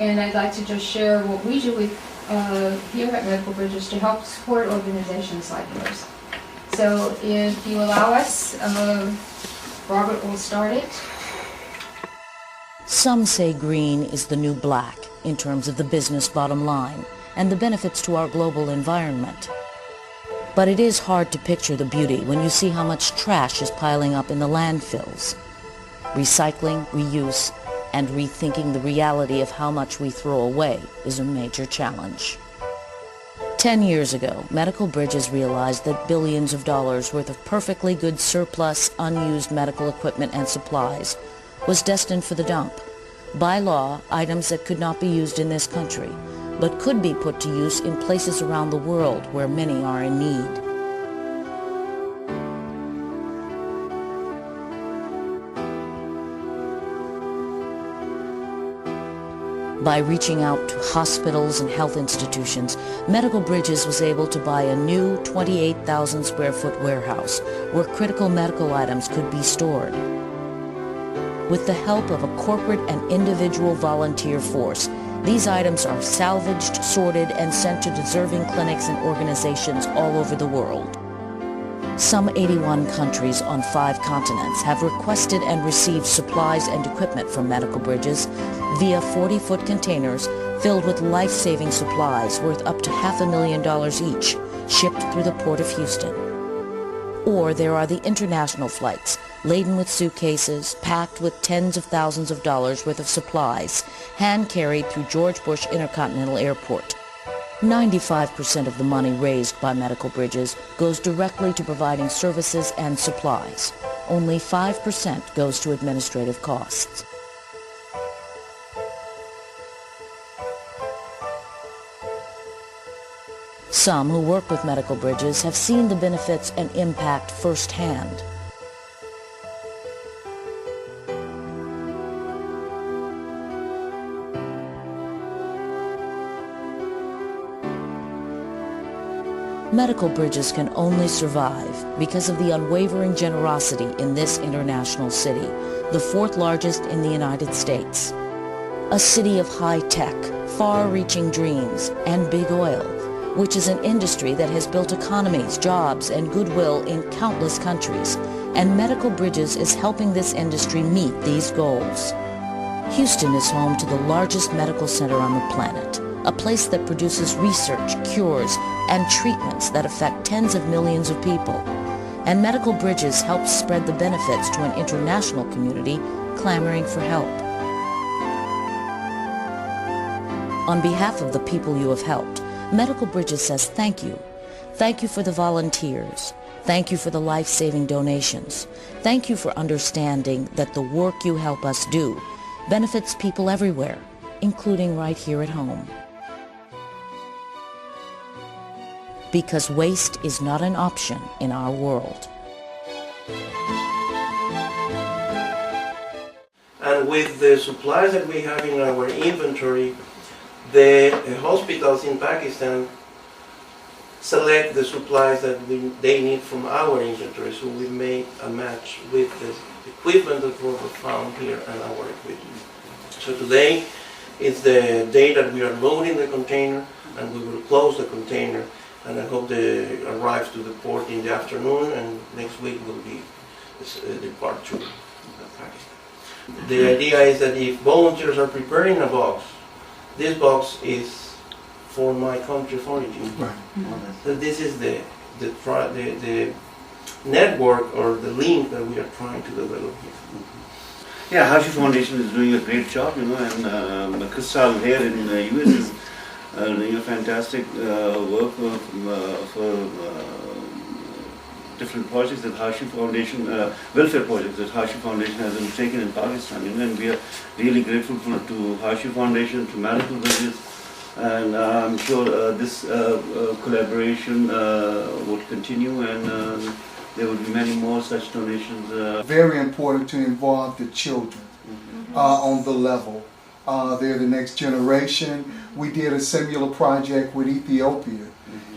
and I'd like to just share what we do with here at Medical Bridges to help support organizations like yours. So if you allow us, Robert will start it. Some say green is the new black in terms of the business bottom line and the benefits to our global environment. But it is hard to picture the beauty when you see how much trash is piling up in the landfills. Recycling, reuse, and rethinking the reality of how much we throw away is a major challenge. 10 years ago, Medical Bridges realized that billions of dollars worth of perfectly good surplus, unused medical equipment and supplies was destined for the dump. By law, items that could not be used in this country, but could be put to use in places around the world where many are in need. By reaching out to hospitals and health institutions, Medical Bridges was able to buy a new 28,000 square foot warehouse where critical medical items could be stored. With the help of a corporate and individual volunteer force, these items are salvaged, sorted, and sent to deserving clinics and organizations all over the world. Some 81 countries on 5 continents have requested and received supplies and equipment from Medical Bridges via 40-foot containers filled with life-saving supplies worth up to $500,000 each, shipped through the Port of Houston. Or there are the international flights, laden with suitcases, packed with tens of thousands of dollars worth of supplies, hand-carried through George Bush Intercontinental Airport. 95% of the money raised by Medical Bridges goes directly to providing services and supplies. Only 5% goes to administrative costs. Some who work with Medical Bridges have seen the benefits and impact firsthand. Medical Bridges can only survive because of the unwavering generosity in this international city, the 4th largest in the United States. A city of high-tech, far-reaching dreams, and big oil, which is an industry that has built economies, jobs, and goodwill in countless countries, and Medical Bridges is helping this industry meet these goals. Houston is home to the largest medical center on the planet, a place that produces research, cures, and treatments that affect tens of millions of people. And Medical Bridges helps spread the benefits to an international community clamoring for help. On behalf of the people you have helped, Medical Bridges says thank you. Thank you for the volunteers. Thank you for the life-saving donations. Thank you for understanding that the work you help us do benefits people everywhere, including right here at home. Because waste is not an option in our world. And with the supplies that we have in our inventory, the hospitals in Pakistan select the supplies that they need from our inventory. So we made a match with the equipment that was found here and our equipment. So today is the day that we are loading the container, and we will close the container. And I hope they arrive to the port in the afternoon, and next week will be departure to Pakistan. The idea is that if volunteers are preparing a box, this box is for my country of origin. Right. So this is the network or the link that we are trying to develop here. Yeah, Hashoo Foundation is doing a great job, and Cristal here in the US is doing a fantastic work for different projects that Hashoo Foundation, welfare projects that Hashoo Foundation has undertaken in Pakistan, and we are really grateful to Hashoo Foundation, to Medical Bridges, and I'm sure this collaboration would continue, and there will be many more such donations. Very important to involve the children on the level. They're the next generation. We did a similar project with Ethiopia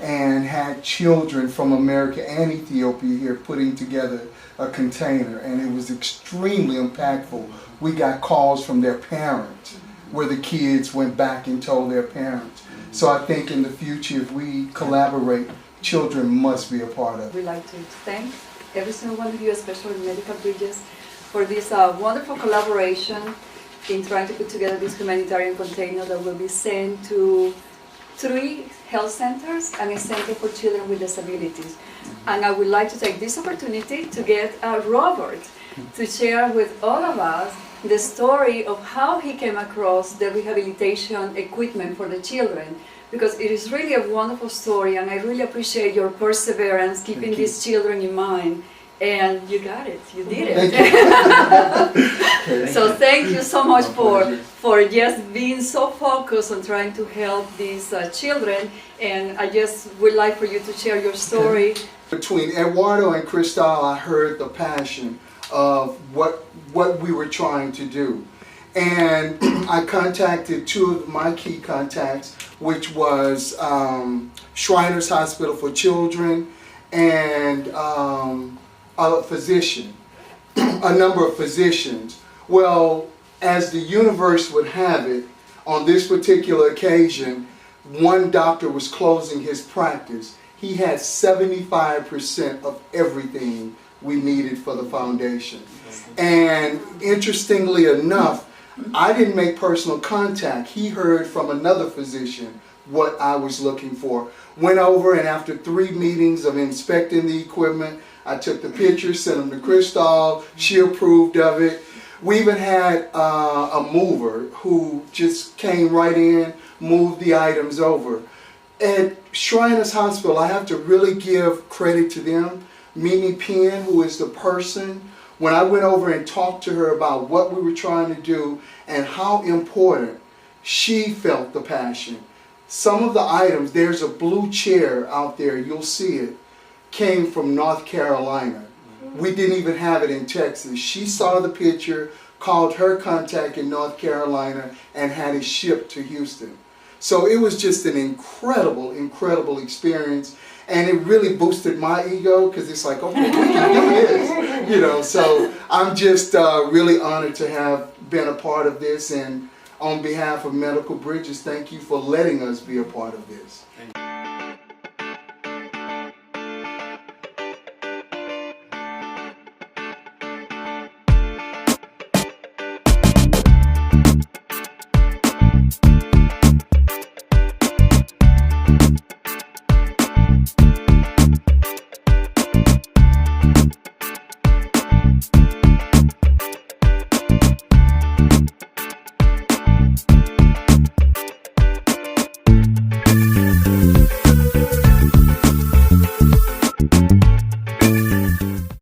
and had children from America and Ethiopia here putting together a container, and it was extremely impactful. We got calls from their parents where the kids went back and told their parents. So I think in the future, if we collaborate, children must be a part of it. We'd like to thank every single one of you, especially Medical Bridges, for this wonderful collaboration in trying to put together this humanitarian container that will be sent to 3 health centers and a center for children with disabilities. And I would like to take this opportunity to get Robert to share with all of us the story of how he came across the rehabilitation equipment for the children, because it is really a wonderful story, and I really appreciate your perseverance keeping these children in mind. And you got it, you did it. Thank So thank you so much for just being so focused on trying to help these children, and I just would like for you to share your story. Between Eduardo and Cristal, I heard the passion of what we were trying to do. And I contacted 2 of my key contacts, which was Shriners Hospital for Children and a physician, a number of physicians. Well, as the universe would have it, on this particular occasion, one doctor was closing his practice. He had 75% of everything we needed for the foundation. And interestingly enough, I didn't make personal contact. He heard from another physician what I was looking for. Went over, and after 3 meetings of inspecting the equipment, I took the pictures, sent them to Cristal. She approved of it. We even had a mover who just came right in, moved the items over. At Shriners Hospital, I have to really give credit to them. Mimi Penn, who is the person, when I went over and talked to her about what we were trying to do and how important, she felt the passion. Some of the items, there's a blue chair out there, you'll see it, came from North Carolina. We didn't even have it in Texas. She saw the picture, called her contact in North Carolina, and had it shipped to Houston. So it was just an incredible, incredible experience. And it really boosted my ego, because it's like, okay, we can do this, you know. So I'm just really honored to have been a part of this. And on behalf of Medical Bridges, thank you for letting us be a part of this.